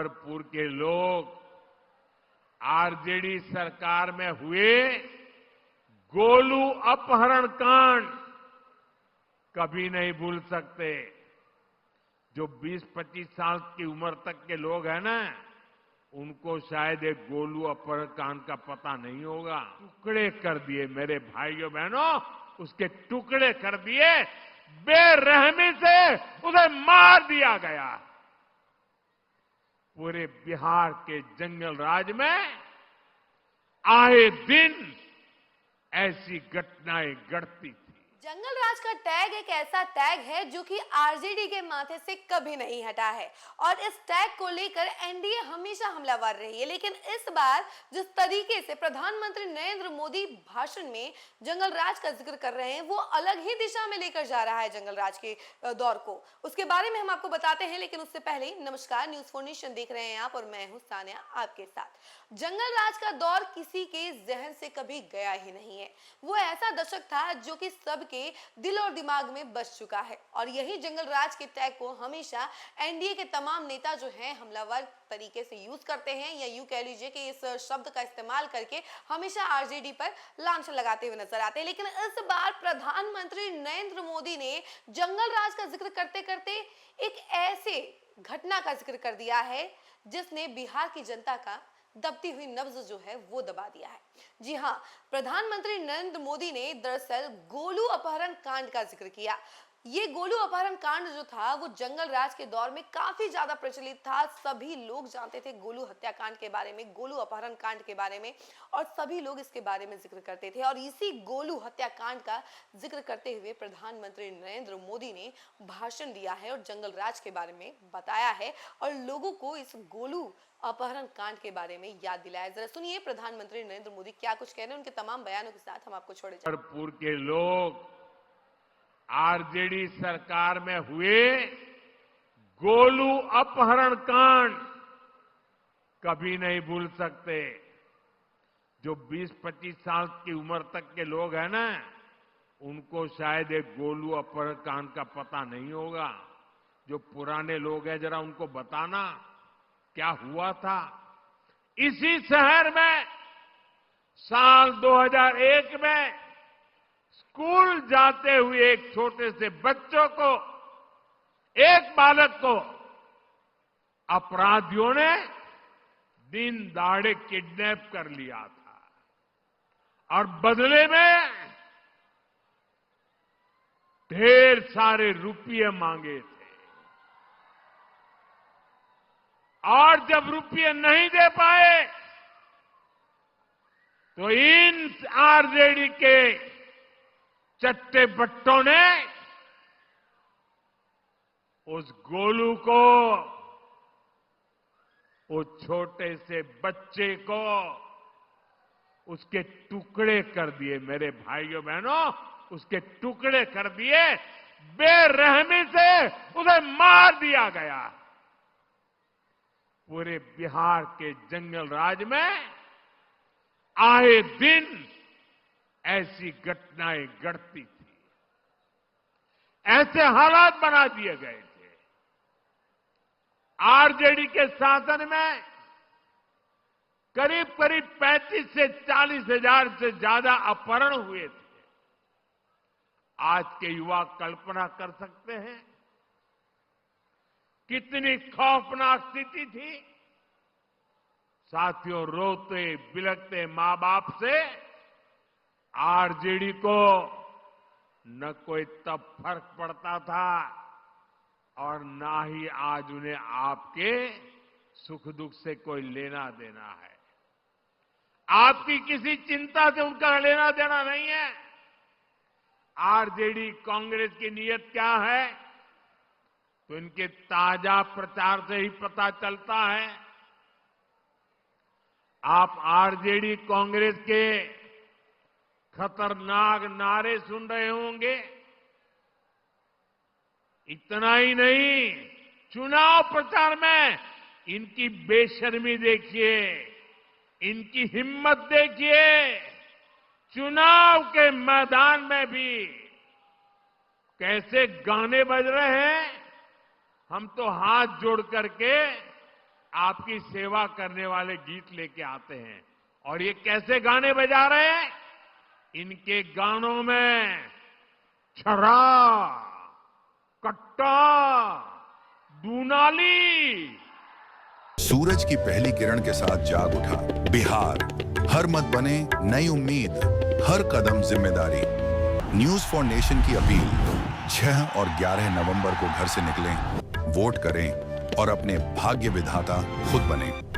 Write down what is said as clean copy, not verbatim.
मुजफ्फरपुर के लोग आरजेडी सरकार में हुए गोलू अपहरण कांड कभी नहीं भूल सकते। जो 20-25 साल की उम्र तक के लोग हैं ना, उनको शायद एक गोलू अपहरण कांड का पता नहीं होगा। टुकड़े कर दिए मेरे भाइयों बहनों, उसके टुकड़े कर दिए, बेरहमी से उसे मार दिया गया। पूरे बिहार के जंगल राज में आए दिन ऐसी घटनाएं घटती थी। जंगल राज का टैग एक ऐसा टैग है जो कि आरजेडी के माथे से कभी नहीं हटा है और इस टैग को लेकर एनडीए हमेशा हमलावर रही है। लेकिन इस बार जिस तरीके से प्रधानमंत्री नरेंद्र मोदी भाषण में जंगल राज का जिक्र कर रहे हैं, वो अलग ही दिशा में लेकर जा रहा है जंगल राज के दौर को। उसके बारे में हम आपको बताते हैं, लेकिन उससे पहले नमस्कार, न्यूज फॉर नेशन देख रहे हैं आप और मैं हूं सानिया आपके साथ। जंगल राज का दौर किसी के जहन से कभी गया ही नहीं है। वो ऐसा दशक था जो कि सबके दिल और दिमाग में बस चुका है और यही जंगल राज के टैग को हमेशा एनडीए के तमाम नेता जो हैं हमलावर तरीके से यूज करते हैं, या यूं कह लीजिए कि इस शब्द का इस्तेमाल करके हमेशा आरजेडी पर लांछन लगाते हुए नजर आते हैं। लेकिन इस बार प्रधानमंत्री नरेंद्र मोदी ने जंगल राज का जिक्र करते करते एक ऐसे घटना का जिक्र कर दिया है जिसने बिहार की जनता का दबती हुई नब्ज जो है वो दबा दिया है। जी हां, प्रधानमंत्री नरेंद्र मोदी ने दरअसल गोलू अपहरण कांड का जिक्र किया। ये गोलू अपहरण कांड जो था वो जंगल राज के दौर में काफी ज्यादा प्रचलित था। सभी लोग जानते थे गोलू हत्याकांड के बारे में, गोलू अपहरण कांड के बारे में, और सभी लोग इसके बारे में जिक्र करते थे। और इसी गोलू हत्याकांड का जिक्र करते हुए प्रधानमंत्री नरेंद्र मोदी ने भाषण दिया है और जंगल राज के बारे में बताया है और लोगों को इस गोलू अपहरण कांड के बारे में याद दिलाया। जरा सुनिए प्रधानमंत्री नरेंद्र मोदी क्या कुछ कह रहे हैं, उनके तमाम बयानों के साथ हम आपको छोड़े। मुजफ्फरपुर के लोग आरजेडी सरकार में हुए गोलू अपहरण कांड कभी नहीं भूल सकते। जो 20-25 साल की उम्र तक के लोग हैं ना, उनको शायद एक गोलू अपहरण कांड का पता नहीं होगा। जो पुराने लोग हैं, जरा उनको बताना क्या हुआ था। इसी शहर में साल 2001 में स्कूल जाते हुए एक छोटे से बच्चों को, एक बालक को अपराधियों ने दिन दहाड़े किडनैप कर लिया था और बदले में ढेर सारे रुपये मांगे थे। और जब रुपये नहीं दे पाए तो इन आरजेडी के चट्टे बट्टों ने उस गोलू को, उस छोटे से बच्चे को उसके टुकड़े कर दिए। मेरे भाइयों बहनों, उसके टुकड़े कर दिए, बेरहमी से उसे मार दिया गया। पूरे बिहार के जंगल राज में आए दिन ऐसी घटनाएं घटती थी, ऐसे हालात बना दिए गए थे। आरजेडी के शासन में करीब करीब 35 से 40 हजार से ज्यादा अपहरण हुए थे। आज के युवा कल्पना कर सकते हैं कितनी खौफनाक स्थिति थी। साथियों, रोते बिलखते मां बाप से आरजेडी को न कोई तब फर्क पड़ता था और ना ही आज उन्हें आपके सुख दुख से कोई लेना देना है। आपकी किसी चिंता से उनका लेना देना नहीं है। आरजेडी कांग्रेस की नीयत क्या है तो इनके ताजा प्रचार से ही पता चलता है। आप आरजेडी कांग्रेस के खतरनाक नारे सुन रहे होंगे। इतना ही नहीं, चुनाव प्रचार में इनकी बेशर्मी देखिए, इनकी हिम्मत देखिए। चुनाव के मैदान में भी कैसे गाने बज रहे हैं। हम तो हाथ जोड़ करके आपकी सेवा करने वाले गीत लेके आते हैं। और ये कैसे गाने बजा रहे हैं? इनके गानों में छरा, कट्टा, दूनाली। सूरज की पहली किरण के साथ जाग उठा बिहार। हर मत बने नई उम्मीद, हर कदम जिम्मेदारी। न्यूज फॉर नेशन की अपील, 6 और 11 नवंबर को घर से निकलें, वोट करें और अपने भाग्य विधाता खुद बनें।